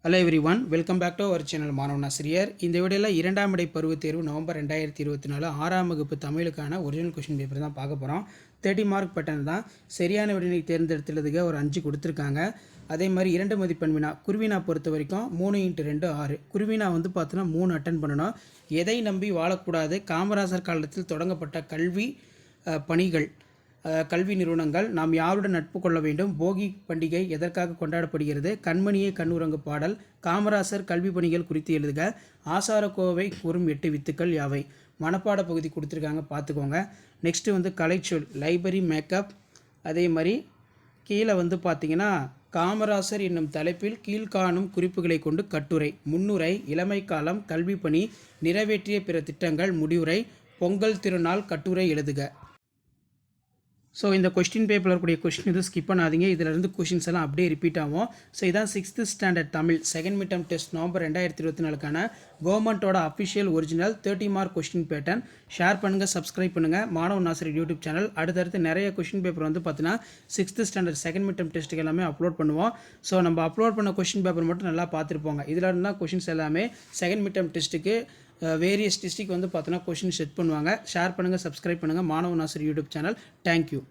Hello everyone, welcome back to our channel மாணவன் ஆசிரியர். இந்த வீடியோவில் 2ஆம் இடை பருவத் தேர்வு நவம்பர் 2024 6ஆம் வகுப்பு தமிழுக்கான ஒரிஜினல் கொஷின் பேப்பர் தான் பார்க்க போகிறோம். 30 மார்க் பேட்டர்ன் தான். சரியான விடையை தேர்ந்தெடுத்துள்ளதுக்கு ஒரு 5 கொடுத்துருக்காங்க. அதே மாதிரி 2 மதிப்பெண் வினா. குருவினா பொறுத்த வரைக்கும் 3x2 6. குருவினா வந்து பார்த்தோன்னா 3 அட்டன் பண்ணணும். எதை நம்பி வாழக்கூடாது, காமராசர் காலத்தில் தொடங்கப்பட்ட கல்வி பணிகள், கல்வி நிறுவனங்கள், நாம் யாருடன் நட்பு கொள்ள வேண்டும், போகி பண்டிகை எதற்காக கொண்டாடப்படுகிறது, கண்மணியே கண்ணுறங்கு பாடல், காமராசர் கல்வி பணிகள் குறித்து எழுதுக, ஆசாரக்கோவை கூறும் 8 வித்துக்கள் யாவை. மனப்பாட பகுதி கொடுத்துருக்காங்க, பார்த்துக்கோங்க. நெக்ஸ்ட்டு வந்து கலைச்சொல் லைப்ரரி மேக்கப். அதே மாதிரி கீழே வந்து பார்த்திங்கன்னா காமராசர் என்னும் தலைப்பில் கீழ்காணும் குறிப்புகளை கொண்டு கட்டுரை. முன்னுரை, இளமை காலம், கல்வி பணி, நிறைவேற்றிய பிற திட்டங்கள், முடிவுரை, பொங்கல் திருநாள், கட்டுரை எழுதுக. ஸோ இந்த கொஸ்டின் பேப்பரில் இருக்கக்கூடிய கொஸ்டின் எதுவும் ஸ்கிப் பண்ணாதீங்க. இதிலிருந்து கொஷின்ஸ் எல்லாம் அப்படியே ரிப்பீட் ஆகும். ஸோ இதான் 6th standard Tamil second mid term test November 2024க்கான கவர்மெண்ட்டோட official original 30 mark question pattern. Share பண்ணுங்கள், சப்ஸ்கிரைப் பண்ணுங்கள் மாணவன் ஆசிரியர் யூடியூப் சேனல். அடுத்தடுத்து நிறைய கொஸ்டின் பேப்பர் வந்து பார்த்தீங்கன்னா 6th standard second mid term டெஸ்ட்டுக்கு எல்லாமே அப்லோட் பண்ணுவோம். ஸோ நம்ம அப்லோட் பண்ண கொஸ்டின் பேப்பர் மட்டும் நல்லா பார்த்துருப்போங்க. இதில் இருந்தால் கொஷின்ஸ் எல்லாமே செகண்ட் மிட் டர்ம் டெஸ்ட்டுக்கு வேரியஸ் டிஸ்ட்ரிக் வந்து பார்த்தோன்னா கொஷின் செட் பண்ணுவாங்க. ஷேர் பண்ணுங்கள், சப்ஸ்கிரைப் பண்ணுங்கள் மாணவன் ஆசிரியர் யூடியூப் சேனல். தேங்க்யூ.